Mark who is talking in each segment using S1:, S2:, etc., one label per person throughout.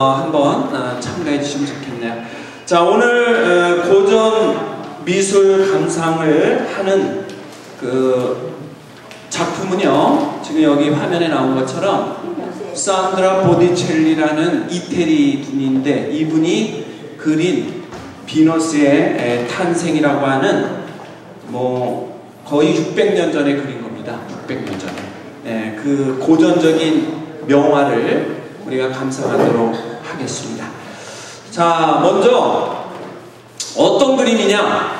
S1: 한번 참가해 주시면 좋겠네요. 자, 오늘 고전 미술 감상을 하는 그 작품은요, 지금 여기 화면에 나온 것처럼 산드라 보티첼리라는 이태리 분인데, 이분이 그린 비너스의 탄생이라고 하는 거의 600년 전에 그린 겁니다. 600년 전에. 그 고전적인 명화를 우리가 감상하도록 하겠습니다. 자, 먼저 어떤 그림이냐?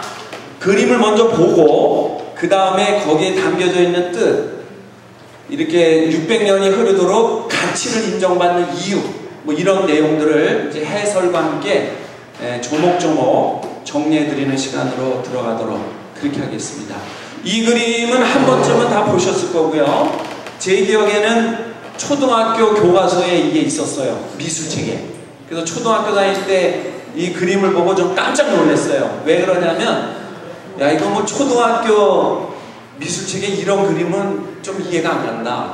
S1: 그림을 먼저 보고 그 다음에 거기에 담겨져 있는 뜻, 이렇게 600년이 흐르도록 가치를 인정받는 이유, 이런 내용들을 이제 해설과 함께 조목조목 정리해드리는 시간으로 들어가도록 그렇게 하겠습니다. 이 그림은 한 번쯤은 다 보셨을 거고요. 제 기억에는 초등학교 교과서에 이게 있었어요. 미술책에. 그래서 초등학교 다닐 때 이 그림을 보고 좀 깜짝 놀랐어요. 왜 그러냐면, 야, 이거 초등학교 미술책에 이런 그림은 좀 이해가 안 간다.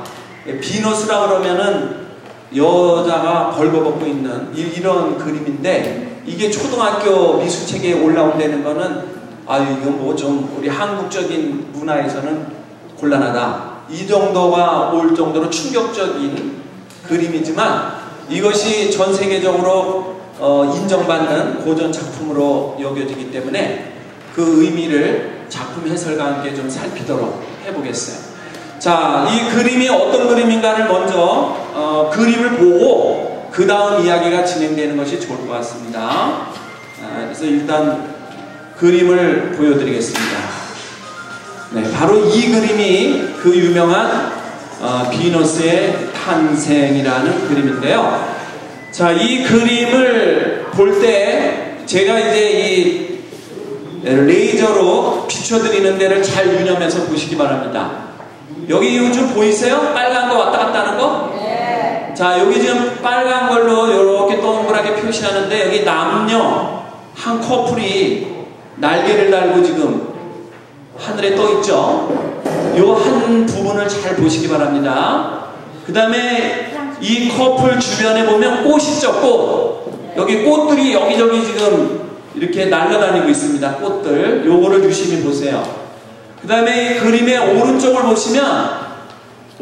S1: 비너스라 그러면은 여자가 벌거벗고 있는 이런 그림인데, 이게 초등학교 미술책에 올라온다는 거는, 이건 좀 우리 한국적인 문화에서는 곤란하다. 이 정도가 올 정도로 충격적인 그림이지만, 이것이 전 세계적으로 인정받는 고전 작품으로 여겨지기 때문에 그 의미를 작품 해설과 함께 좀 살피도록 해보겠어요. 자, 이 그림이 어떤 그림인가를 먼저 그림을 보고 그 다음 이야기가 진행되는 것이 좋을 것 같습니다. 그래서 일단 그림을 보여드리겠습니다. 네, 바로 이 그림이 그 유명한 비너스의 탄생이라는 그림인데요. 자, 이 그림을 볼 때 제가 이제 이 레이저로 비춰드리는 데를 잘 유념해서 보시기 바랍니다. 여기 요즘 보이세요? 빨간 거 왔다 갔다 하는 거? 네. 자, 여기 지금 빨간 걸로 이렇게 동그랗게 표시하는데, 여기 남녀 한 커플이 날개를 달고 지금 하늘에 떠 있죠. 요 한 부분을 잘 보시기 바랍니다. 그 다음에 이 커플 주변에 보면 꽃이 있죠. 꽃. 여기 꽃들이 여기저기 지금 이렇게 날아다니고 있습니다. 꽃들. 요거를 유심히 보세요. 그 다음에 그림의 오른쪽을 보시면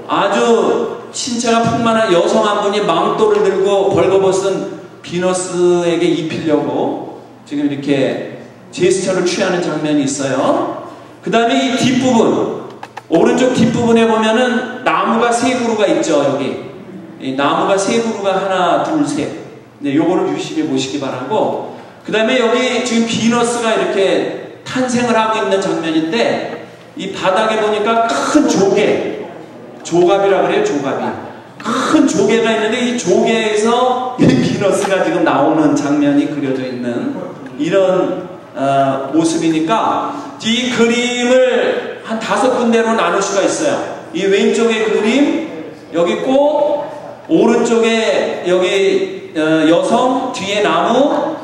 S1: 아주 신체가 풍만한 여성 한 분이 망토를 들고 벌거벗은 비너스에게 입히려고 지금 이렇게 제스처를 취하는 장면이 있어요. 그 다음에 이 뒷부분, 오른쪽 뒷부분에 보면은 나무가 세 그루가 있죠. 여기 이 나무가 세 그루가 하나 둘 셋. 네, 요거를 유심히 보시기 바라고, 그 다음에 여기 지금 비너스가 이렇게 탄생을 하고 있는 장면인데, 이 바닥에 보니까 큰 조개, 조갑이라 그래요. 조갑이 큰 조개가 있는데, 이 조개에서 이 비너스가 지금 나오는 장면이 그려져 있는 이런 모습이니까 이 그림을 한 5군데로 나눌 수가 있어요. 이 왼쪽에 그림, 여기 꽃, 오른쪽에 여기 여성, 뒤에 나무,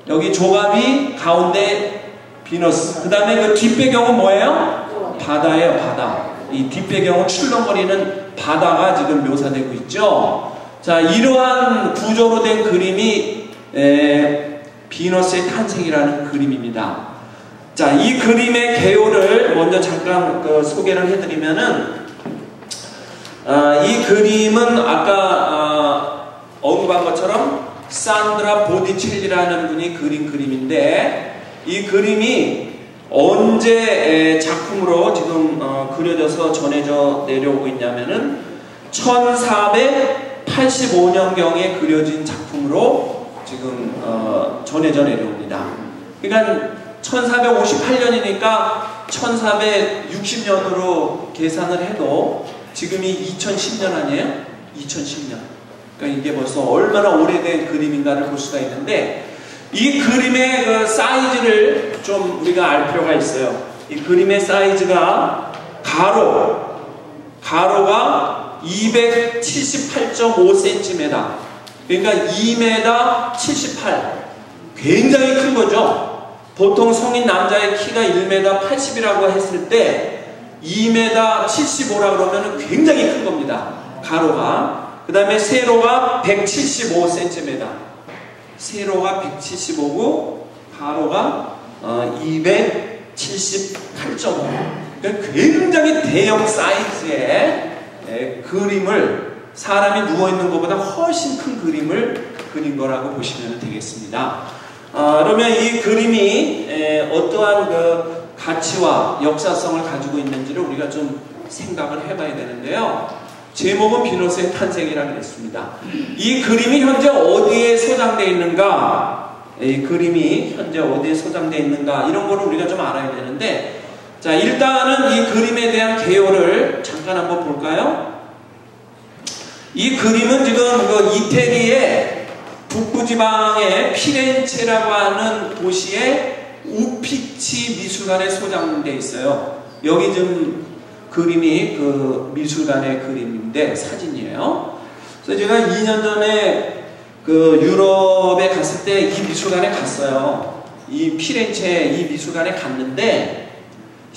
S1: 여기 조갑이, 가운데 비너스. 그 다음에 그 뒷배경은 뭐예요? 바다예요. 바다. 이 뒷배경은 출렁거리는 바다가 지금 묘사되고 있죠. 자, 이러한 구조로 된 그림이 비너스의 탄생이라는 그림입니다. 자, 이 그림의 개요를 먼저 잠깐 소개를 해드리면은, 이 그림은 아까 언급한 것처럼 산드라 보티첼리라는 분이 그린 그림인데, 이 그림이 언제 작품으로 지금 그려져서 전해져 내려오고 있냐면은 1485년경에 그려진 작품으로 지금 전해져 내려옵니다. 그러니까 1458년이니까 1460년으로 계산을 해도 지금이 2010년 아니에요? 2010년. 그러니까 이게 벌써 얼마나 오래된 그림인가를 볼 수가 있는데, 이 그림의 그 사이즈를 좀 우리가 알 필요가 있어요. 이 그림의 사이즈가 가로가 278.5cm. 그러니까 2m 78. 굉장히 큰 거죠. 보통 성인 남자의 키가 1m 80이라고 했을 때 2m 75라고 그러면 굉장히 큰 겁니다. 가로가. 그 다음에 세로가 175cm. 세로가 175고 가로가 278.5. 그러니까 굉장히 대형 사이즈의 그림을, 사람이 누워있는 것보다 훨씬 큰 그림을 그린 거라고 보시면 되겠습니다. 그러면 이 그림이 어떠한 그 가치와 역사성을 가지고 있는지를 우리가 좀 생각을 해봐야 되는데요. 제목은 비너스의 탄생이라고 했습니다. 이 그림이 현재 어디에 소장되어 있는가, 이 그림이 현재 어디에 소장되어 있는가, 이런 거를 우리가 좀 알아야 되는데, 자, 일단은 이 그림에 대한 개요를 잠깐 한번 볼까요? 이 그림은 지금 그 이태리의 북부지방의 피렌체라고 하는 도시의 우피치 미술관에 소장되어 있어요. 여기 좀 그림이 그 미술관의 그림인데 사진이에요. 그래서 제가 2년 전에 그 유럽에 갔을 때 이 미술관에 갔어요. 이 피렌체 이 미술관에 갔는데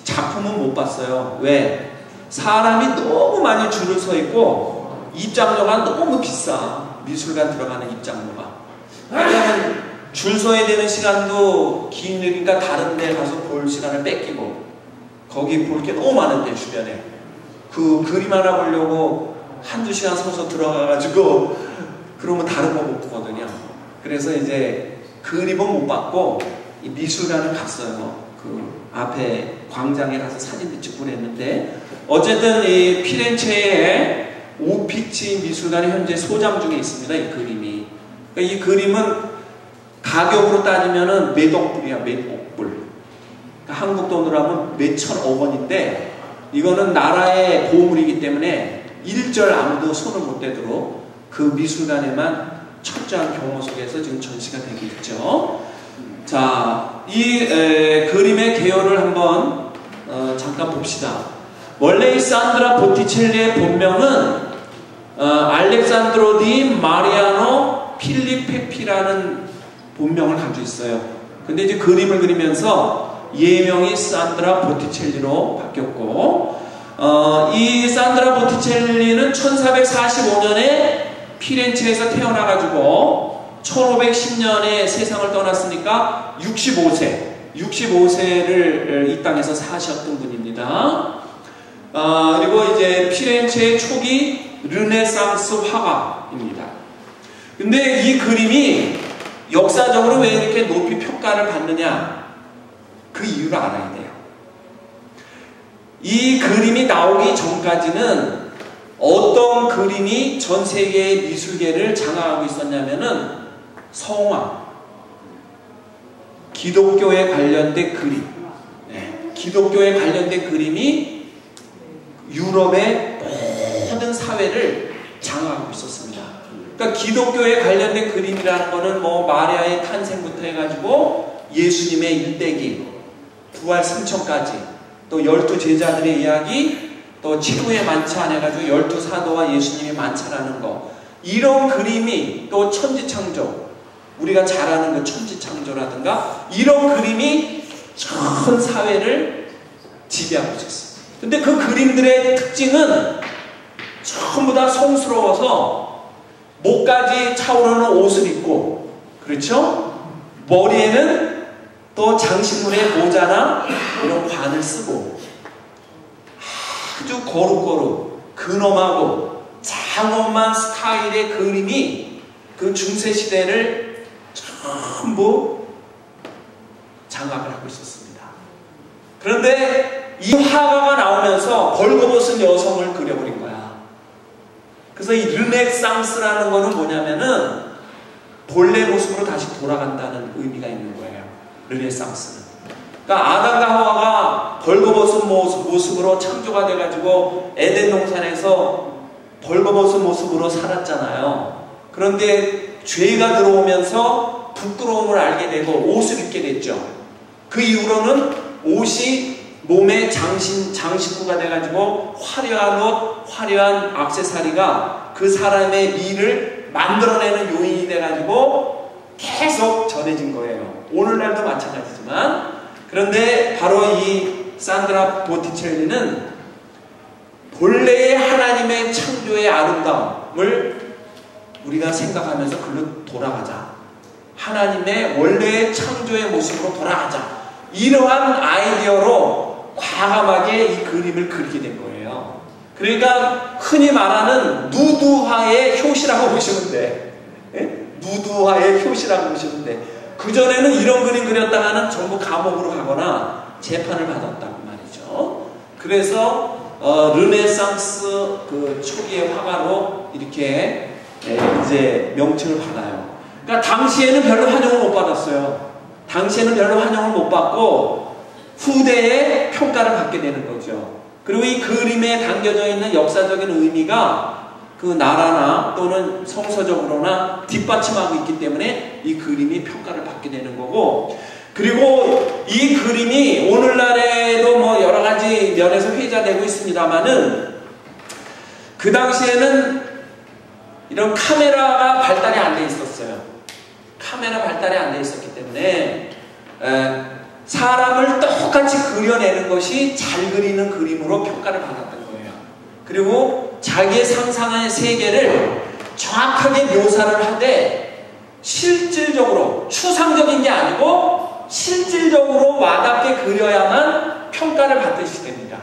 S1: 작품은 못 봤어요. 왜? 사람이 너무 많이 줄을 서 있고 입장료가 너무 비싸. 미술관 들어가는 입장료가. 왜냐면 줄 서야 되는 시간도 긴 일이니까 다른 데 가서 볼 시간을 뺏기고, 거기 볼 게 너무 많은데 주변에 그 그림 하나 보려고 한두 시간 서서 들어가가지고 그러면 다른 거 못 보거든요. 그래서 이제 그림은 못 봤고 이 미술관을 갔어요. 그 앞에 광장에 가서 사진도 찍고 그랬는데, 어쨌든 이 피렌체의 우피치 미술관이 현재 소장 중에 있습니다. 이 그림이. 그러니까 이 그림은 가격으로 따지면은 몇 억불이야, 몇 억불. 그러니까 한국 돈으로 하면 몇 천억 원인데, 이거는 나라의 보물이기 때문에 일절 아무도 손을 못 대도록 그 미술관에만 철저한 경호 속에서 지금 전시가 되고 있죠. 자, 이 그림의 개요를 한번 잠깐 봅시다. 원래 이 산드라 보티첼리의 본명은 알렉산드로 디 마리아노 필리페피라는 본명을 가지고 있어요. 근데 이제 그림을 그리면서 예명이 산드라 보티첼리로 바뀌었고, 이 산드라 보티첼리는 1445년에 피렌체에서 태어나가지고 1510년에 세상을 떠났으니까 65세를 이 땅에서 사셨던 분입니다. 그리고 이제 피렌체의 초기 르네상스 화가입니다. 근데 이 그림이 역사적으로 왜 이렇게 높이 평가를 받느냐, 그 이유를 알아야 돼요. 이 그림이 나오기 전까지는 어떤 그림이 전 세계의 미술계를 장악하고 있었냐면은 성화, 기독교에 관련된 그림, 기독교에 관련된 그림이 유럽의 모든 사회를 장악하고 있었습니다. 그러니까 기독교에 관련된 그림이라는 거는 뭐 마리아의 탄생부터 해가지고 예수님의 일대기, 부활 승천까지, 또 12제자들의 이야기, 또 최후의 만찬 해가지고 12사도와 예수님의 만찬하는 거, 이런 그림이, 또 천지창조, 우리가 잘 아는 그 천지창조라든가 이런 그림이 전 사회를 지배하고 있었어요. 근데 그 그림들의 특징은 전부 다 성스러워서 목까지 차오르는 옷을 입고, 그렇죠? 머리에는 또 장식물의 모자나 이런 관을 쓰고 아주 거룩거룩 근엄하고 장엄한 스타일의 그림이 그 중세시대를 전부 장악을 하고 있었습니다. 그런데 이 화가가 나오면서 벌거벗은 여성을 그려버린 거야. 그래서 이 르네상스라는 거는 뭐냐면은 본래 모습으로 다시 돌아간다는 의미가 있는 거예요. 르네상스는. 그러니까 아담과 하와가 벌거벗은 모습으로 창조가 돼가지고 에덴 동산에서 벌거벗은 모습으로 살았잖아요. 그런데 죄가 들어오면서 부끄러움을 알게 되고 옷을 입게 됐죠. 그 이후로는 옷이 몸의 장식구가 돼가지고 화려한 옷, 화려한 액세서리가 그 사람의 미를 만들어내는 요인이 돼가지고 계속 전해진 거예요. 오늘날도 마찬가지지만. 그런데 바로 이 산드라 보티첼리는 본래의 하나님의 창조의 아름다움, 우리가 생각하면서 글로 돌아가자. 하나님의 원래의 창조의 모습으로 돌아가자. 이러한 아이디어로 과감하게 이 그림을 그리게 된 거예요. 그러니까 흔히 말하는 누드화의 효시라고 보시면 돼. 예? 누드화의 효시라고 보시면 돼. 그전에는 이런 그림 그렸다가는 전부 감옥으로 가거나 재판을 받았다고 말이죠. 그래서 르네상스 그 초기의 화가로 이렇게 이제 명칭을 받아요. 그러니까 당시에는 별로 환영을 못 받았어요. 당시에는 별로 환영을 못 받고 후대에 평가를 받게 되는 거죠. 그리고 이 그림에 담겨져 있는 역사적인 의미가 그 나라나 또는 성서적으로나 뒷받침하고 있기 때문에 이 그림이 평가를 받게 되는 거고, 그리고 이 그림이 오늘날에도 뭐 여러 가지 면에서 회자되고 있습니다만은 그 당시에는 이런 카메라가 발달이 안 돼 있었어요. 카메라 발달이 안 돼 있었기 때문에 사람을 똑같이 그려내는 것이 잘 그리는 그림으로 평가를 받았던 거예요. 그리고 자기의 상상의 세계를 정확하게 묘사를 하되 실질적으로 추상적인 게 아니고 실질적으로 와닿게 그려야만 평가를 받듯이 됩니다.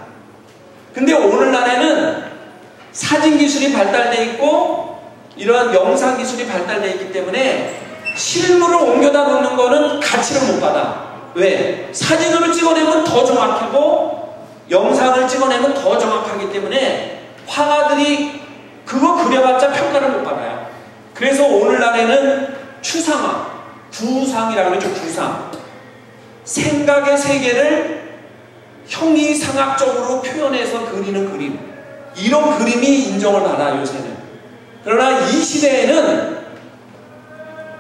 S1: 근데 오늘날에는 사진 기술이 발달되어 있고 이런 영상 기술이 발달되어 있기 때문에 실물을 옮겨다 놓는 거는 가치를 못 받아. 왜? 사진으로 찍어내면 더 정확하고 영상을 찍어내면 더 정확하기 때문에 화가들이 그거 그려봤자 평가를 못 받아요. 그래서 오늘날에는 추상화, 구상이라고 그러죠. 구상. 생각의 세계를 형이상학적으로 표현해서 그리는 그림, 이런 그림이 인정을 받아요, 요새는. 그러나 이 시대에는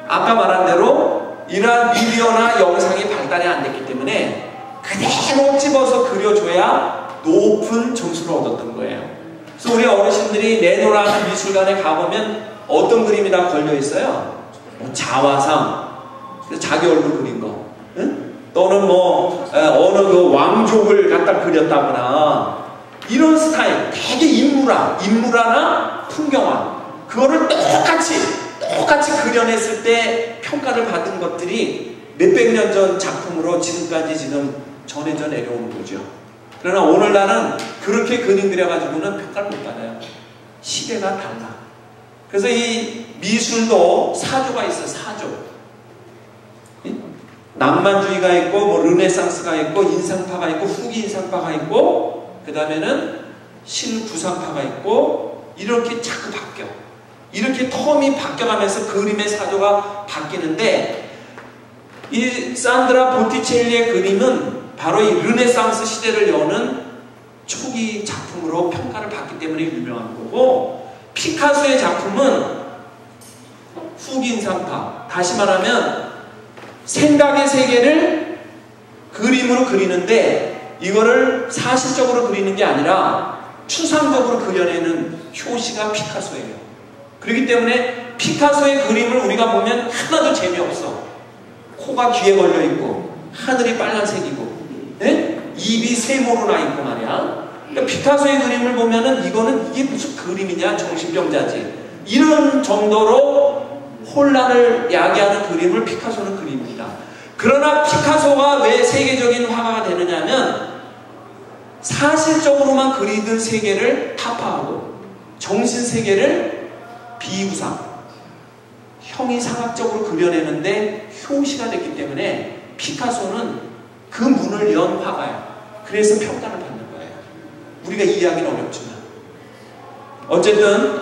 S1: 아까 말한 대로 이러한 미디어나 영상이 발달이 안 됐기 때문에 그대로 집어서 그려줘야 높은 점수를 얻었던 거예요. 그래서 우리 어르신들이 내노라는 미술관에 가보면 어떤 그림이 다 걸려있어요. 뭐 자화상, 자기 얼굴 그린 거, 응? 또는 뭐 어느 그 왕족을 갖다 그렸다거나 이런 스타일, 되게 인물화나 풍경화, 그거를 똑같이 그려냈을 때 평가를 받은 것들이 몇백 년 전 작품으로 지금까지 지금 전해져 내려오는 거죠. 그러나 오늘날은 그렇게 그림 그려가지고는 평가를 못 받아요. 시대가 달라. 그래서 이 미술도 사조가 있어요. 사조. 낭만주의가 있고 뭐 르네상스가 있고 인상파가 있고 후기 인상파가 있고 그 다음에는 신구상파가 있고 이렇게 자꾸 바뀌어. 이렇게 텀이 바뀌어가면서 그림의 사조가 바뀌는데 이 산드라 보티첼리의 그림은 바로 이 르네상스 시대를 여는 초기 작품으로 평가를 받기 때문에 유명한 거고, 피카소의 작품은 후기 인상파, 다시 말하면 생각의 세계를 그림으로 그리는데 이거를 사실적으로 그리는 게 아니라 추상적으로 그려내는 효시가 피카소예요. 그렇기 때문에 피카소의 그림을 우리가 보면 하나도 재미없어. 코가 귀에 걸려있고 하늘이 빨간색이고 입이 세모로 나 있고 말이야. 그러니까 피카소의 그림을 보면은 이게 무슨 그림이냐, 정신병자지, 이런 정도로 혼란을 야기하는 그림을 피카소는 그립니다. 그러나 피카소가 왜 세계적인 화가가 되느냐면 사실적으로만 그리던 세계를 타파하고 정신세계를 비구상, 형이상학적으로 그려내는데 효시가 됐기 때문에 피카소는 그 문을 연 화가예요. 그래서 평가를 받는 거예요. 우리가 이해하기는 어렵지만 어쨌든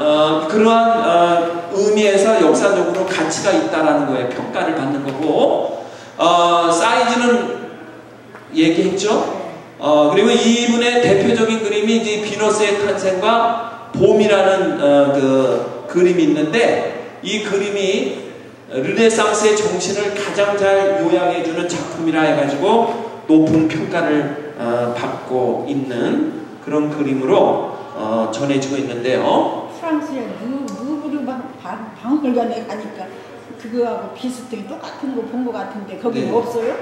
S1: 그러한 의미에서 역사적으로 가치가 있다라는 거예요. 평가를 받는 거고, 사이즈는 얘기했죠. 그리고 이분의 대표적인 그림이 이제 비너스의 탄생과 봄이라는 그 그림이 있는데, 이 그림이 르네상스의 정신을 가장 잘 요약해주는 작품이라 해가지고 높은 평가를 받고 있는 그런 그림으로 전해지고 있는데요.
S2: 프랑스에 루브르 박물관에 가니까 그거하고 비슷하게 똑같은 거 본 것 같은데 거기
S1: 네.
S2: 없어요?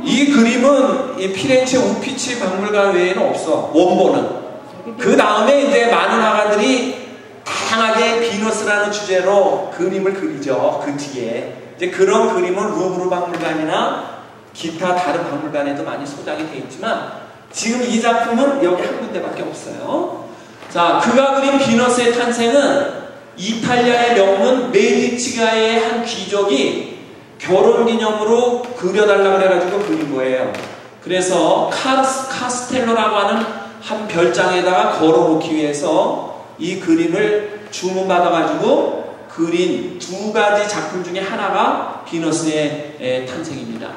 S1: 이 그림은 이 피렌체 우피치 박물관 외에는 없어. 원본은. 그 다음에 이제 많은 화가들이 다양하게 비너스라는 주제로 그림을 그리죠. 그 뒤에 이제 그런 그림은 루브르 박물관이나 기타 다른 박물관에도 많이 소장이 되어 있지만 지금 이 작품은 여기 한 군데밖에 없어요. 자, 그가 그린 비너스의 탄생은 이탈리아의 명문 메디치가의 한 귀족이 결혼기념으로 그려달라고 해가지고 그린 거예요. 그래서 카스텔로라고 하는 한 별장에다가 걸어놓기 위해서 이 그림을 주문받아가지고 그린 두 가지 작품 중에 하나가 비너스의 탄생입니다.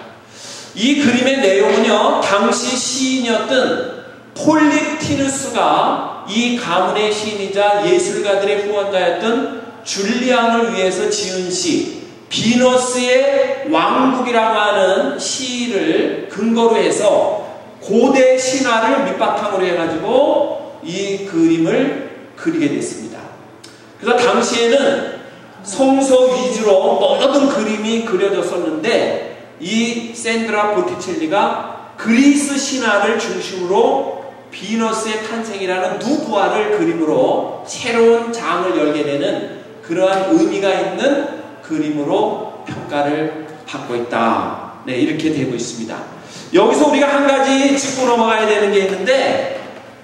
S1: 이 그림의 내용은요, 당시 시인이었던 폴리티누스가 이 가문의 시인이자 예술가들의 후원자였던 줄리앙을 위해서 지은 시 비너스의 왕국이라고 하는 시를 근거로 해서 고대 신화를 밑바탕으로 해가지고 이 그림을 그리게 됐습니다. 그래서 당시에는 성서 위주로 모든 그림이 그려졌었는데 이 샌드라 보티첼리가 그리스 신화를 중심으로 비너스의 탄생이라는 누부화를 그림으로 새로운 장을 열게 되는 그러한 의미가 있는 그림으로 평가를 받고 있다. 네, 이렇게 되고 있습니다. 여기서 우리가 한 가지 짚고 넘어가야 되는 게 있는데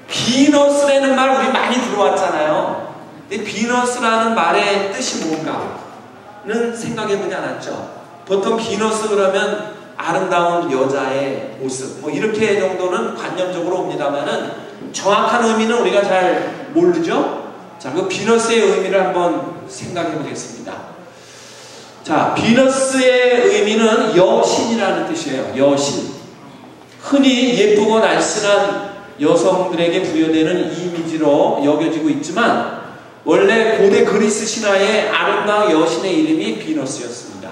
S1: 비너스라는 말 우리 많이 들어왔잖아요. 근데 비너스라는 말의 뜻이 뭔가는 생각해보지 않았죠. 보통 비너스 그러면 아름다운 여자의 모습 뭐 이렇게 정도는 관념적으로 옵니다만은 정확한 의미는 우리가 잘 모르죠. 자, 그 비너스의 의미를 한번 생각해 보겠습니다. 자, 비너스의 의미는 여신이라는 뜻이에요. 여신. 흔히 예쁘고 날씬한 여성들에게 부여되는 이미지로 여겨지고 있지만 원래 고대 그리스 신화의 아름다운 여신의 이름이 비너스였습니다.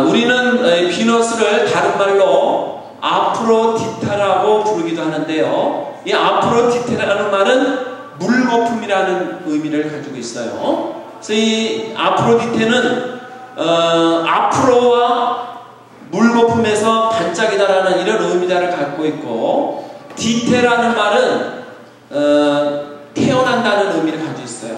S1: 우리는 비너스를 다른 말로 아프로디테라고 부르기도 하는데요. 이 아프로디테라는 말은 물거품이라는 의미를 가지고 있어요. 그래서 이 아프로디테는 아프로와 물거품에서 반짝이다라는 이런 의미를 갖고 있고, 디테라는 말은 태어난다는 의미를 가지고 있어요.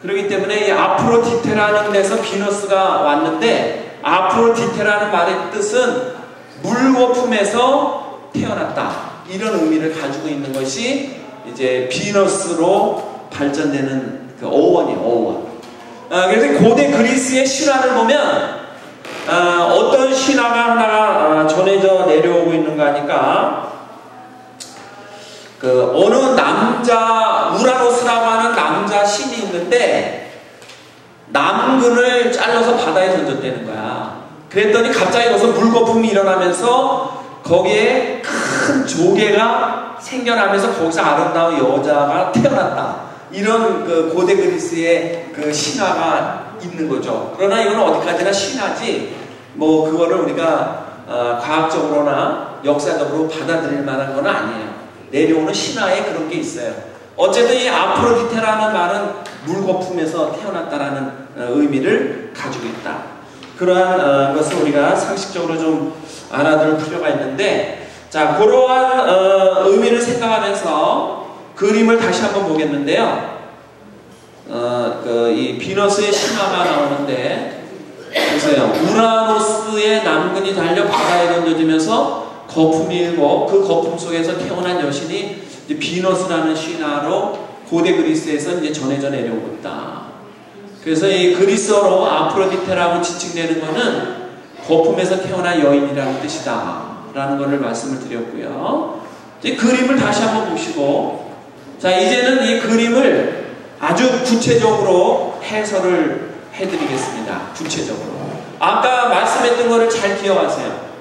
S1: 그렇기 때문에 이 아프로디테라는 데서 비너스가 왔는데, 아프로디테라는 말의 뜻은 물거품에서 태어났다, 이런 의미를 가지고 있는 것이 이제 비너스로 발전되는 그 어원이에요. 어원. 그래서 고대 그리스의 신화를 보면 어떤 신화가 하나가 전해져 내려오고 있는가 하니까 그 어느 남자 우라노스라고 하는 남자 신이 있는데 남근을 잘라서 바다에 던졌다는 거야. 그랬더니 갑자기 거기서 물거품이 일어나면서 거기에 큰 조개가 생겨나면서 거기서 아름다운 여자가 태어났다. 이런 그 고대 그리스의 그 신화가 있는 거죠. 그러나 이건 어디까지나 신화지 뭐 그거를 우리가 과학적으로나 역사적으로 받아들일 만한 건 아니에요. 내려오는 신화에 그런 게 있어요. 어쨌든 이 아프로디테라는 말은 물거품에서 태어났다라는 의미를 가지고 있다. 그러한 것을 우리가 상식적으로 좀 알아둘 필요가 있는데, 자, 그러한 의미를 생각하면서 그림을 다시 한번 보겠는데요. 이 비너스의 신화가 나오는데, 보세요. 우라노스의 남근이 달려 바다에 던져지면서 거품이 일고 그 거품 속에서 태어난 여신이 이제 비너스라는 신화로 고대 그리스에서 이제 전해져 내려오고 있다. 그래서 이 그리스어로 아프로디테라고 지칭되는 것은 거품에서 태어난 여인이라는 뜻이다 라는 것을 말씀을 드렸고요. 이제 그림을 다시 한번 보시고, 자, 이제는 이 그림을 아주 구체적으로 해설을 해드리겠습니다. 구체적으로. 아까 말씀했던 거를 잘 기억하세요.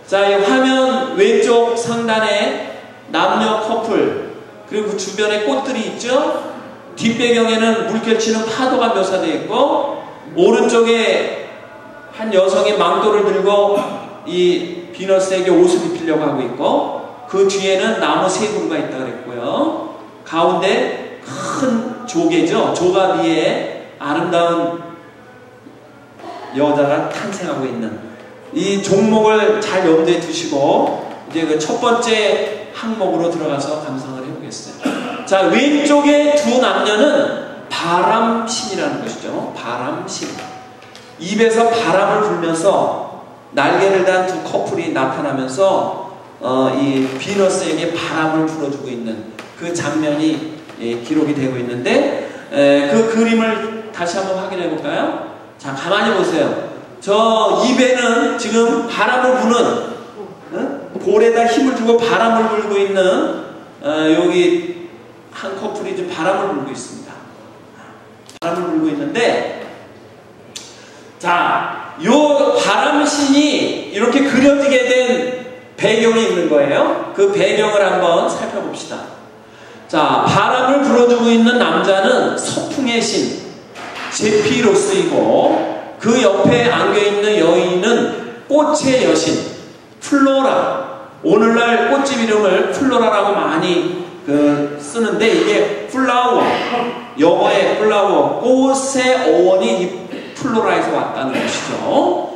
S1: 자, 이 화면 왼쪽 상단에 남녀 커플, 그리고 그 주변에 꽃들이 있죠? 뒷배경에는 물결치는 파도가 묘사되어 있고, 오른쪽에 한 여성이 망토를 들고 이 비너스에게 옷을 입히려고 하고 있고, 그 뒤에는 나무 세 그루가 있다 그랬고요. 가운데 큰 조개죠. 조가 위에 아름다운 여자가 탄생하고 있는 이 종목을 잘 염두에 두시고 이제 그 첫 번째 항목으로 들어가서 감상을 해보겠어요. 자, 왼쪽의 두 남녀는 바람신이라는 것이죠. 바람신. 입에서 바람을 불면서 날개를 단 두 커플이 나타나면서 이 비너스에게 바람을 불어주고 있는 그 장면이 기록이 되고 있는데, 그 그림을 다시 한번 확인해 볼까요? 자, 가만히 보세요. 저 입에는 지금 바람을 부는, 볼에다 힘을 주고 바람을 불고 있는 여기 한 커플이 지금 바람을 불고 있습니다. 바람을 불고 있는데, 자, 요 바람신이 이렇게 그려지게 된 배경이 있는 거예요. 그 배경을 한번 살펴봅시다. 자, 바람을 불어주고 있는 남자는 서풍의 신 제피로스이고, 그 옆에 안겨있는 여인은 꽃의 여신 플로라. 오늘날 꽃집 이름을 플로라라고 많이 쓰는데, 이게 플라워, 영어의 플라워, 꽃의 어원이 이 플로라에서 왔다는 것이죠.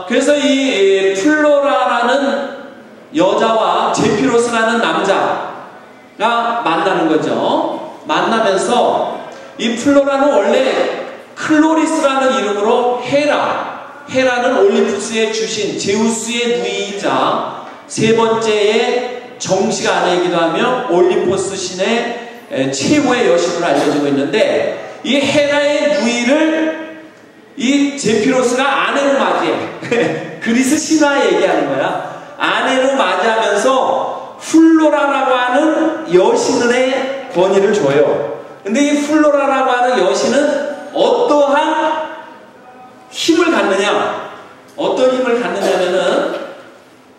S1: 그래서 이 플로라라는 여자와 제피로스라는 남자가 만나는 거죠. 만나면서 이 플로라는 원래 클로리스라는 이름으로 헤라는 올림푸스의 주신 제우스의 누이이자 세 번째의 정식 아내이기도 하며 올림포스 신의 최고의 여신으로 알려지고 있는데, 이 헤라의 누이를 이 제피로스가 아내로 맞이해. 그리스 신화 얘기하는 거야. 아내로 맞이하면서 플로라라고 하는 여신의 권위를 줘요. 근데 이 플로라라고 하는 여신은 어떠한 힘을 갖느냐? 어떤 힘을 갖느냐면은,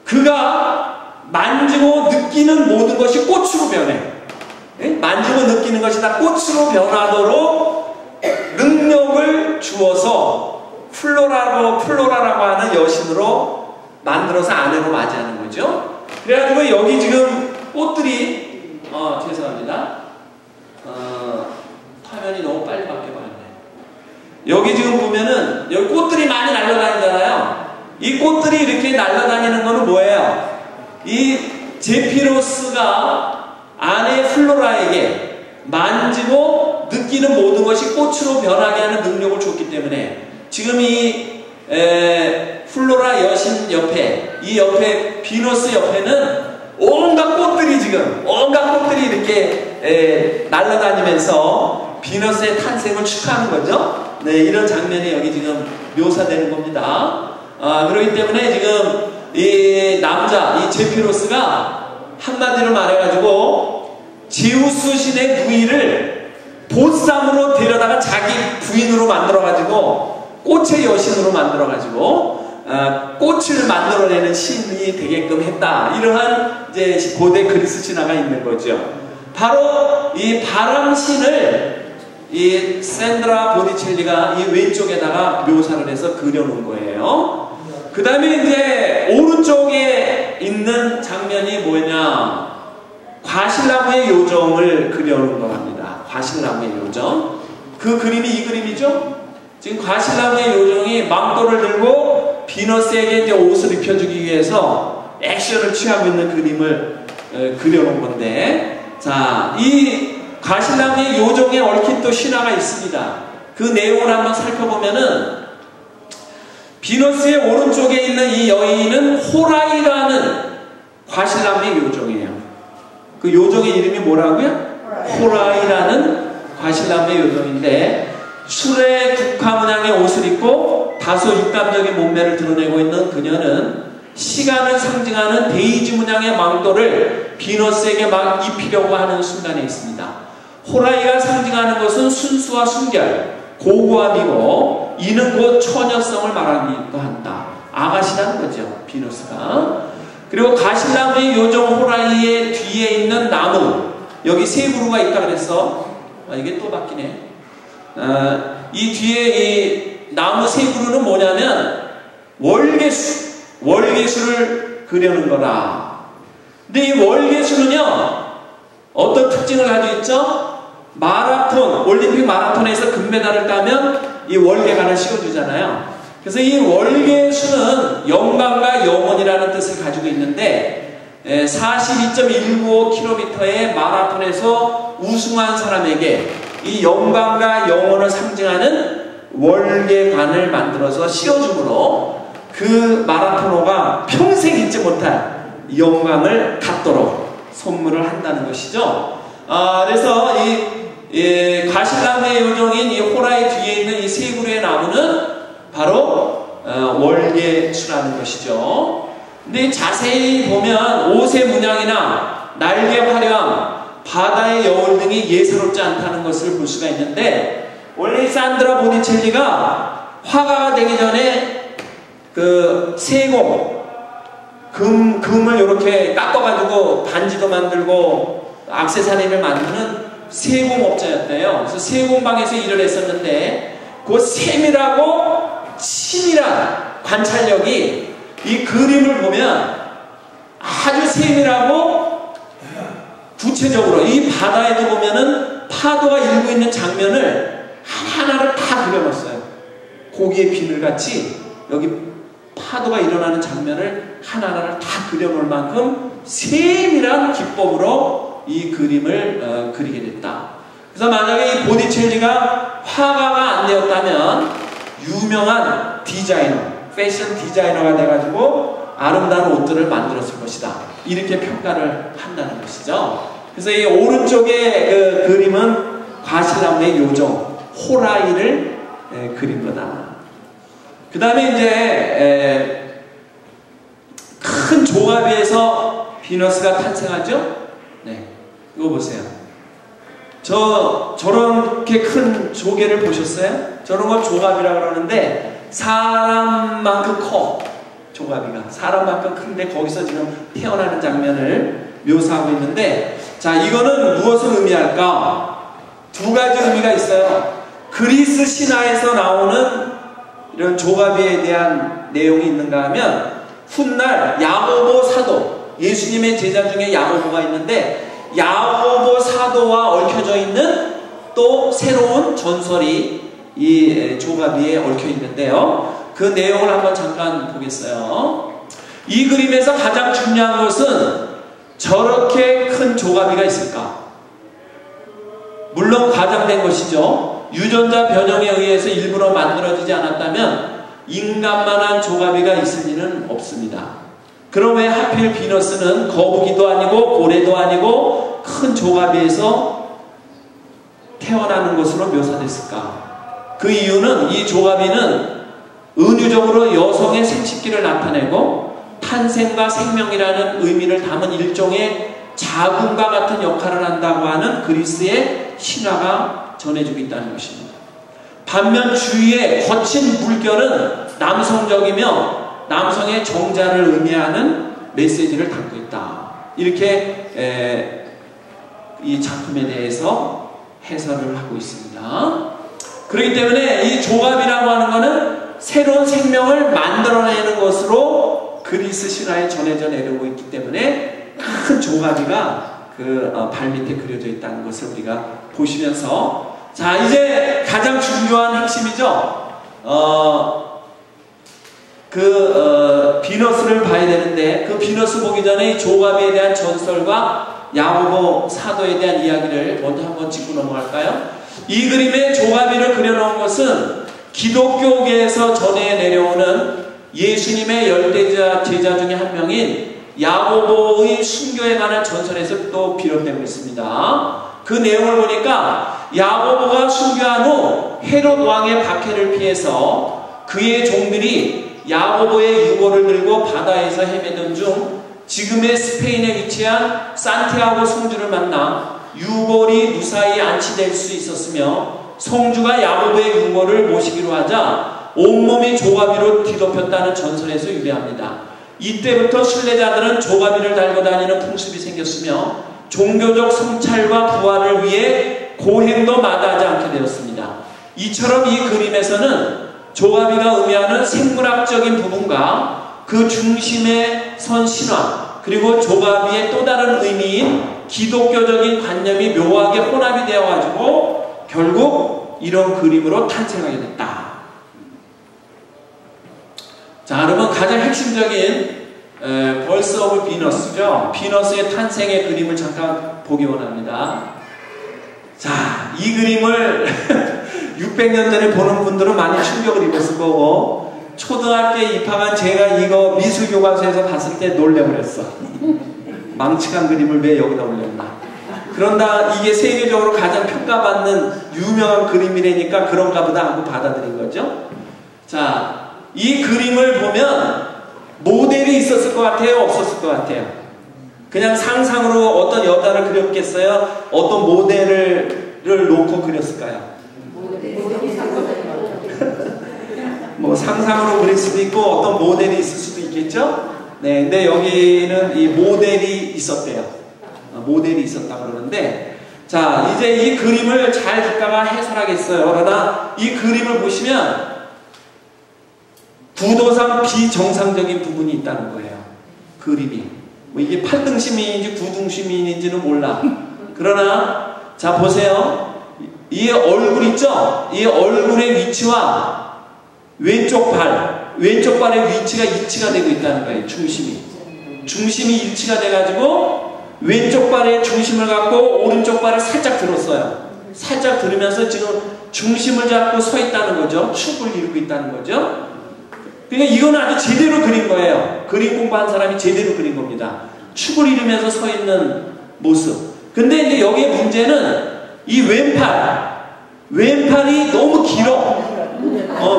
S1: 그가 만지고 느끼는 모든 것이 꽃으로 변해. 만지고 느끼는 것이 다 꽃으로 변하도록 능력을 주어서 플로라라고 하는 여신으로 만들어서 아내로 맞이하는 거죠. 그래가지고 여기 지금 꽃들이, 죄송합니다. 화면이 너무 빨리 바뀌어버렸네. 여기 지금 보면은 여기 꽃들이 많이 날아다니잖아요. 이 꽃들이 이렇게 날아다니는 거는 뭐예요? 이 제피로스가 아내 플로라에게 만지고 느끼는 모든 것이 꽃으로 변하게 하는 능력을 줬기 때문에, 지금 이 플로라 여신 옆에, 이 옆에 비너스 옆에는 온갖 꽃들이 이렇게 날아다니면서 비너스의 탄생을 축하하는 거죠. 네, 이런 장면이 여기 지금 묘사되는 겁니다. 그렇기 때문에 지금 이 남자, 이 제피로스가 한마디로 말해가지고 제우스 신의 누이를 보쌈으로 데려다가 자기 부인으로 만들어가지고 꽃의 여신으로 만들어가지고 꽃을 만들어내는 신이 되게끔 했다. 이러한 이제 고대 그리스 신화가 있는 거죠. 바로 이 바람신을 이 샌드라 보티첼리가 이 왼쪽에다가 묘사를 해서 그려놓은 거예요. 그 다음에 이제 오른쪽에 있는 장면이 뭐냐? 과실나무의 요정을 그려놓은 겁니다. 과실나무의 요정. 그 그림이 이 그림이죠? 지금 과실나무의 요정이 망토를 들고 비너스에게 이제 옷을 입혀주기 위해서 액션을 취하고 있는 그림을 그려놓은 건데, 자, 이 과실나무의 요정에 얽힌 또 신화가 있습니다. 그 내용을 한번 살펴보면은, 비너스의 오른쪽에 있는 이 여인은 호라이라는 과실나무의 요정이에요. 그 요정의 이름이 뭐라고요? 호라이라는 과실나무의 요정인데, 술의 국화 문양의 옷을 입고 다소 육감적인 몸매를 드러내고 있는 그녀는 시간을 상징하는 데이지 문양의 망토를 비너스에게 막 입히려고 하는 순간에 있습니다. 호라이가 상징하는 것은 순수와 순결, 고고함이고, 이는 곧 처녀성을 말하기도 한다. 아가씨라는 거죠, 비너스가. 그리고 가실나무의 요정 호라이의 뒤에 있는 나무, 여기 세 그루가 있다 그래서, 이게 또 바뀌네. 이 뒤에 이 나무 세 그루는 뭐냐면 월계수를 그려놓은 거라. 근데 이 월계수는요, 어떤 특징을 가지고 있죠? 마라톤, 올림픽 마라톤에서 금메달을 따면 이 월계관을 씌워주잖아요. 그래서 이 월계수는 영광과 영원이라는 뜻을 가지고 있는데, 42.195km의 마라톤에서 우승한 사람에게 이 영광과 영혼을 상징하는 월계관을 만들어서 씌워줌으로 그 마라토너가 평생 잊지 못할 영광을 갖도록 선물을 한다는 것이죠. 그래서 이 과실나무의 요정인 이 호라의 뒤에 있는 이 세 그루의 나무는 바로 월계수라는 것이죠. 근데 자세히 보면 옷의 문양이나 날개 화려함, 바다의 여울 등이 예사롭지 않다는 것을 볼 수가 있는데, 원래 산드라 보니첼리가 화가가 되기 전에 그 세공, 금을 이렇게 깎아가지고 반지도 만들고 액세서리를 만드는 세공업자였대요. 그래서 세공방에서 일을 했었는데, 그 세밀하고 치밀한 관찰력이 이 그림을 보면 아주 세밀하고 구체적으로 이 바다에도 보면은 파도가 일고 있는 장면을 하나하나를 다 그려놨어요. 고기의 비늘같이 여기 파도가 일어나는 장면을 하나하나를 다 그려놓을 만큼 세밀한 기법으로 이 그림을 그리게 됐다. 그래서 만약에 이 보티첼리가 화가가 안 되었다면 유명한 디자이너, 패션 디자이너가 돼가지고 아름다운 옷들을 만들었을 것이다. 이렇게 평가를 한다는 것이죠. 그래서 이 오른쪽의 그 그림은 과실나무의 요정 호라이를 그린 거다. 그 다음에 이제 큰 조가비에서 비너스가 탄생하죠. 네, 이거 보세요. 저렇게 큰 조개를 보셨어요? 저런 걸 조가비라고 그러는데 사람만큼 커. 조가비가 사람만큼 큰데 거기서 지금 태어나는 장면을 묘사하고 있는데, 자, 이거는 무엇을 의미할까? 두 가지 의미가 있어요. 그리스 신화에서 나오는 이런 조가비에 대한 내용이 있는가 하면, 훗날 야고보 사도, 예수님의 제자 중에 야고보가 있는데 야고보 사도와 얽혀져 있는 또 새로운 전설이 이 조가비에 얽혀 있는데요. 그 내용을 한번 잠깐 보겠어요. 이 그림에서 가장 중요한 것은 저렇게 큰 조가비가 있을까? 물론 과장된 것이죠. 유전자 변형에 의해서 일부러 만들어지지 않았다면 인간만한 조가비가 있을 리는 없습니다. 그럼 왜 하필 비너스는 거북이도 아니고 고래도 아니고 큰 조가비에서 태어나는 것으로 묘사됐을까? 그 이유는 이 조가비는 은유적으로 여성의 생식기를 나타내고 탄생과 생명이라는 의미를 담은 일종의 자궁과 같은 역할을 한다고 하는 그리스의 신화가 전해지고 있다는 것입니다. 반면 주위의 거친 물결은 남성적이며 남성의 정자를 의미하는 메시지를 담고 있다. 이렇게 이 작품에 대해서 해설을 하고 있습니다. 그렇기 때문에 이 조갑이라고 하는 것은 새로운 생명을 만들어내는 것으로 그리스 신화에 전해져 내려오고 있기 때문에 큰 조가비가 그 발밑에 그려져 있다는 것을 우리가 보시면서, 자, 이제 가장 중요한 핵심이죠. 비너스를 봐야 되는데, 그 비너스 보기 전에 이 조가비에 대한 전설과 야고보 사도에 대한 이야기를 먼저 한번 짚고 넘어갈까요? 이 그림에 조가비를 그려놓은 것은 기독교계에서 전해 내려오는 예수님의 열대자 제자 중에 한 명인 야고보의 순교에 관한 전설에서 또 비롯되고 있습니다. 그 내용을 보니까 야고보가 순교한 후 헤롯 왕의 박해를 피해서 그의 종들이 야고보의 유골을 들고 바다에서 헤매던 중 지금의 스페인에 위치한 산티아고 성주를 만나 유골이 무사히 안치될 수 있었으며, 성주가 야고보의 유골을 모시기로 하자 온몸이 조가비로 뒤덮였다는 전설에서 유래합니다. 이때부터 순례자들은 조가비를 달고 다니는 풍습이 생겼으며 종교적 성찰과 부활을 위해 고행도 마다하지 않게 되었습니다. 이처럼 이 그림에서는 조가비가 의미하는 생물학적인 부분과 그 중심에 선 신화, 그리고 조가비의 또 다른 의미인 기독교적인 관념이 묘하게 혼합이 되어가지고 결국 이런 그림으로 탄생하게 됐다. 자, 여러분, 가장 핵심적인 벌스 오브 비너스죠. 비너스의 탄생의 그림을 잠깐 보기 원합니다. 자, 이 그림을 600년 전에 보는 분들은 많이 충격을 입었을 거고, 초등학교에 입학한 제가 이거 미술교과서에서 봤을 때 놀래버렸어. 망측한 그림을 왜 여기다 올렸나. 그런다, 이게 세계적으로 가장 평가받는 유명한 그림이라니까 그런가 보다 하고 받아들인 거죠. 자, 이 그림을 보면 모델이 있었을 것 같아요? 없었을 것 같아요? 그냥 상상으로 어떤 여자를 그렸겠어요? 어떤 모델을 놓고 그렸을까요? 뭐 상상으로 그릴 수도 있고 어떤 모델이 있을 수도 있겠죠? 네, 근데 여기는 이 모델이 있었대요. 모델이 있었다 그러는데, 자, 이제 이 그림을 잘 작가가 해설하겠어요. 그러나 이 그림을 보시면 구도상 비정상적인 부분이 있다는 거예요. 그림이. 뭐 이게 8등 시민인지 9등 시민인지는 몰라. 그러나 자, 보세요. 이 얼굴 있죠? 이 얼굴의 위치와 왼쪽 발의 위치가 일치가 되고 있다는 거예요. 중심이 일치가 돼가지고 왼쪽 발의 중심을 갖고 오른쪽 발을 살짝 들었어요. 살짝 들으면서 지금 중심을 잡고 서 있다는 거죠. 축을 이루고 있다는 거죠. 그러니까 이거는 아주 제대로 그린 거예요. 그림 공부한 사람이 제대로 그린 겁니다. 축을 이루면서 서 있는 모습. 근데 이제 여기에 문제는 이 왼팔이 너무 길어.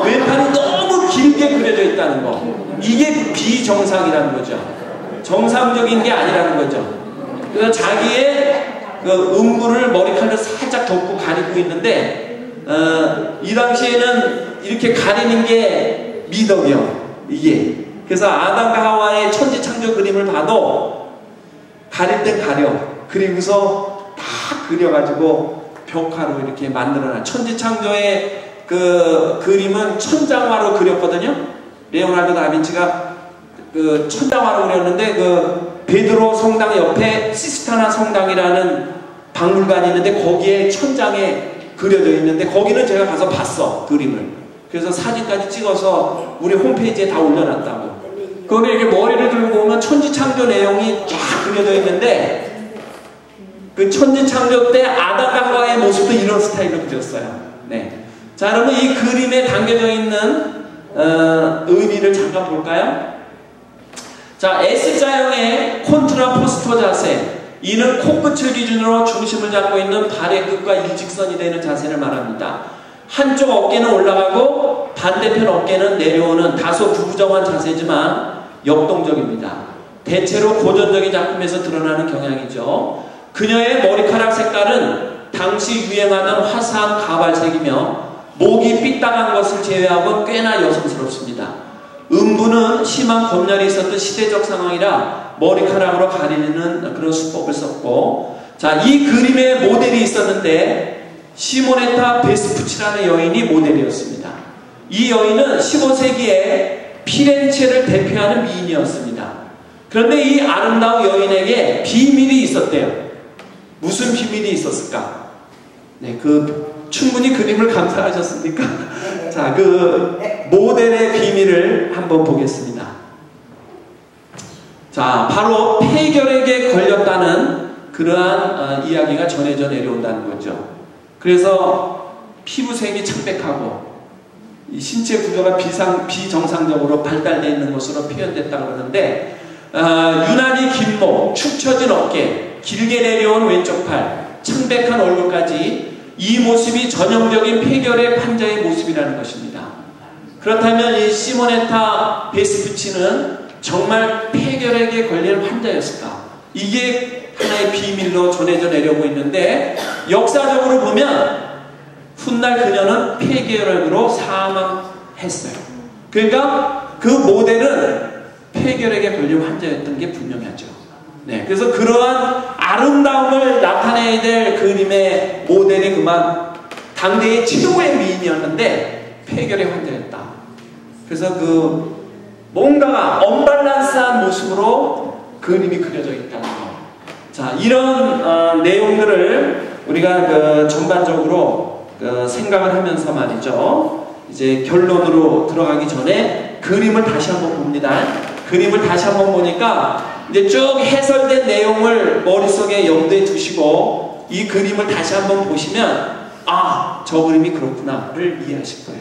S1: 왼팔이 너무 길게 그려져 있다는 거. 이게 비정상이라는 거죠. 정상적인 게 아니라는 거죠. 그래서 자기의 그 음부를 머리칼로 살짝 덮고 가리고 있는데, 이 당시에는 이렇게 가리는 게 미덕이요. 이게. 그래서 아담과 하와의 천지창조 그림을 봐도 가릴 땐 가려. 그리고서 다 그려가지고 벽화로 이렇게 만들어놔. 천지창조의 그 그림은 천장화로 그렸거든요. 레오나르도 다빈치가 그 천장화로 그렸는데, 그 베드로 성당 옆에 시스타나 성당이라는 박물관이 있는데 거기에 천장에 그려져 있는데, 거기는 제가 가서 봤어, 그림을. 그래서 사진까지 찍어서 우리 홈페이지에 다 올려놨다고. 거기 이렇게 머리를 들고 보면 천지창조 내용이 쫙 그려져 있는데, 그 천지창조 때 아담과 하와의 모습도 이런 스타일로 그렸어요. 네. 자, 그러면 이 그림에 담겨져 있는 의미를 잠깐 볼까요? 자, S자형의 콘트라포스토 자세. 이는 코끝을 기준으로 중심을 잡고 있는 발의 끝과 일직선이 되는 자세를 말합니다. 한쪽 어깨는 올라가고 반대편 어깨는 내려오는 다소 부부정한 자세지만 역동적입니다. 대체로 고전적인 작품에서 드러나는 경향이죠. 그녀의 머리카락 색깔은 당시 유행하던 화사한 가발색이며 목이 삐딱한 것을 제외하고 꽤나 여성스럽습니다. 음부는 심한 검열이 있었던 시대적 상황이라 머리카락으로 가리는 그런 수법을 썼고, 자, 이 그림의 모델이 있었는데 시모네타 베스푸치라는 여인이 모델이었습니다. 이 여인은 15세기에 피렌체를 대표하는 미인이었습니다. 그런데 이 아름다운 여인에게 비밀이 있었대요. 무슨 비밀이 있었을까? 네, 충분히 그림을 감상하셨습니까? 자, 그 모델의 비밀을 한번 보겠습니다. 자, 바로 폐결핵에 걸렸다는 그러한 이야기가 전해져 내려온다는 거죠. 그래서 피부색이 창백하고 이 신체 구조가 비정상적으로 발달되어 있는 것으로 표현됐다고 그러는데, 유난히 긴 목, 축 처진 어깨, 길게 내려온 왼쪽 팔, 창백한 얼굴까지 이 모습이 전형적인 폐결핵 환자의 모습이라는 것입니다. 그렇다면 이 시모네타 베스푸치는 정말 폐결핵에 걸린 환자였을까? 이게 하나의 비밀로 전해져 내려오고 있는데, 역사적으로 보면 훗날 그녀는 폐결핵으로 사망했어요. 그러니까 그 모델은 폐결핵에 걸린 환자였던 게 분명하죠. 네, 그래서 그러한 아름다움을 나타내야 될 그림의 모델이 그만 당대의 최고의 미인이었는데 폐결핵 환자였다. 그래서 그 뭔가가 언밸런스한 모습으로 그림이 그려져 있다는 거. 자, 이런 내용들을 우리가 전반적으로 생각을 하면서 말이죠. 이제 결론으로 들어가기 전에 그림을 다시 한번 봅니다. 그림을 다시 한번 보니까 이제 쭉 해설된 내용을 머릿속에 염두에 두시고 이 그림을 다시 한번 보시면 아, 저 그림이 그렇구나를 이해하실 거예요.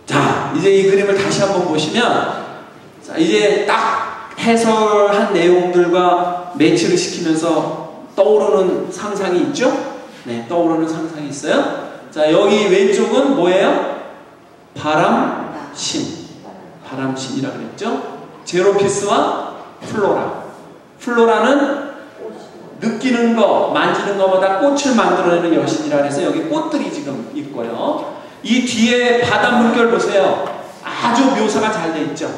S1: 자, 이제 이 그림을 다시 한번 보시면 자, 이제 딱 해설한 내용들과 매치를 시키면서 떠오르는 상상이 있죠? 네, 떠오르는 상상이 있어요. 자, 여기 왼쪽은 뭐예요? 바람신. 바람신이라 그랬죠? 제로피스와 플로라. 플로라는 느끼는 거, 만지는 것보다 꽃을 만들어내는 여신이라 해서 여기 꽃들이 지금 있고요. 이 뒤에 바닷물결 보세요. 아주 묘사가 잘 돼 있죠?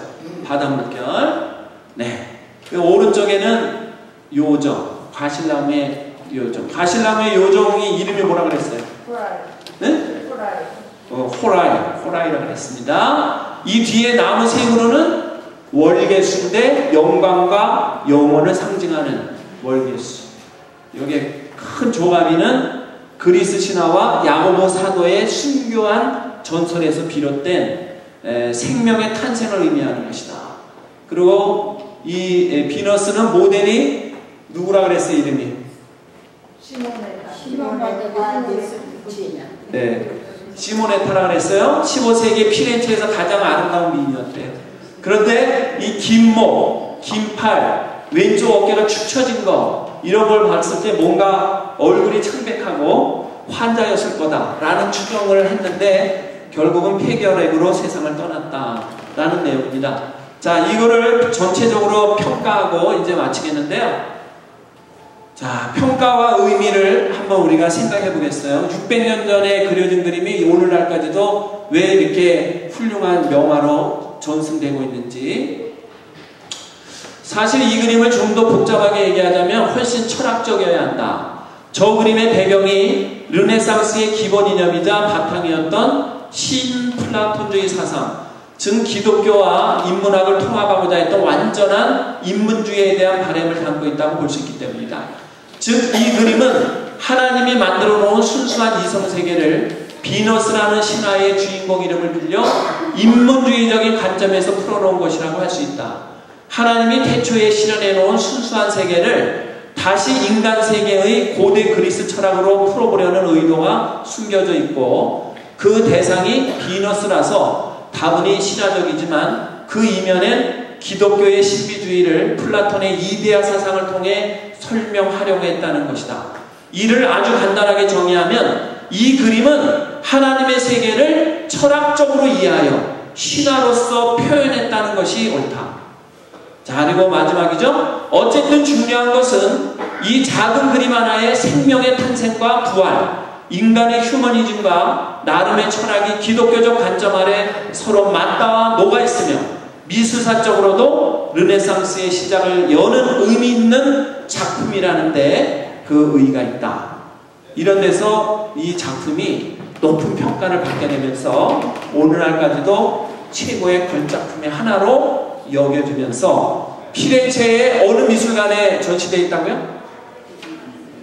S1: 바닷물결. 네. 오른쪽에는 요정, 과실나무의 요정. 과실나무의 요정이 이름이 뭐라 그랬어요?
S2: 호라이.
S1: 네?
S2: 호라이.
S1: 호라이라고 그랬습니다. 이 뒤에 나무 색으로는 월계수인데 영광과 영혼을 상징하는 월계수. 여기에 큰 조가리는 그리스 신화와 야고보 사도의 순교한 전설에서 비롯된 생명의 탄생을 의미하는 것이다. 그리고 이 비너스는 모델이 누구라 그랬어요, 이름이? 네, 시모네타라 그랬어요. 15세기 피렌체에서 가장 아름다운 미인이었대요. 그런데 이 긴 목, 긴 팔, 왼쪽 어깨가 축 처진 거 이런 걸 봤을 때 뭔가 얼굴이 창백하고 환자였을 거다라는 추정을 했는데 결국은 폐결핵으로 세상을 떠났다라는 내용입니다. 자, 이거를 전체적으로 평가하고 이제 마치겠는데요. 자, 평가와 의미를 한번 우리가 생각해 보겠어요. 600년 전에 그려진 그림이 오늘날까지도 왜 이렇게 훌륭한 명화로 전승되고 있는지. 사실 이 그림을 좀 더 복잡하게 얘기하자면 훨씬 철학적이어야 한다. 저 그림의 배경이 르네상스의 기본 이념이자 바탕이었던 신플라톤주의 사상, 즉 기독교와 인문학을 통합하고자 했던 완전한 인문주의에 대한 바람을 담고 있다고 볼 수 있기 때문이다. 즉 이 그림은 하나님이 만들어 놓은 순수한 이성세계를 비너스라는 신화의 주인공 이름을 빌려 인문주의적인 관점에서 풀어놓은 것이라고 할 수 있다. 하나님이 태초에 실현해 놓은 순수한 세계를 다시 인간 세계의 고대 그리스 철학으로 풀어보려는 의도가 숨겨져 있고 그 대상이 비너스라서 다분히 신화적이지만 그 이면엔 기독교의 신비주의를 플라톤의 이데아 사상을 통해 설명하려고 했다는 것이다. 이를 아주 간단하게 정의하면 이 그림은 하나님의 세계를 철학적으로 이해하여 신화로서 표현했다는 것이 옳다. 자, 그리고 마지막이죠. 어쨌든 중요한 것은 이 작은 그림 하나의 생명의 탄생과 부활, 인간의 휴머니즘과 나름의 철학이 기독교적 관점 아래 서로 맞닿아 녹아있으며 미술사적으로도 르네상스의 시작을 여는 의미 있는 작품이라는데 그 의의가 있다. 이런 데서 이 작품이 높은 평가를 받게 되면서 오늘날까지도 최고의 걸작품의 하나로 여겨지면서 피렌체의 어느 미술관에 전시되어 있다고요?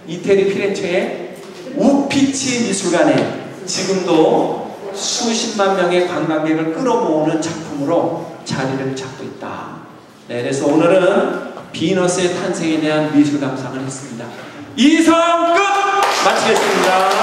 S1: 이태리 피렌체의 우피치 미술관에 지금도 수십만 명의 관광객을 끌어모으는 작품으로 자리를 잡고 있다. 네, 그래서 오늘은 비너스의 탄생에 대한 미술 감상을 했습니다. 이상 끝! 마치겠습니다.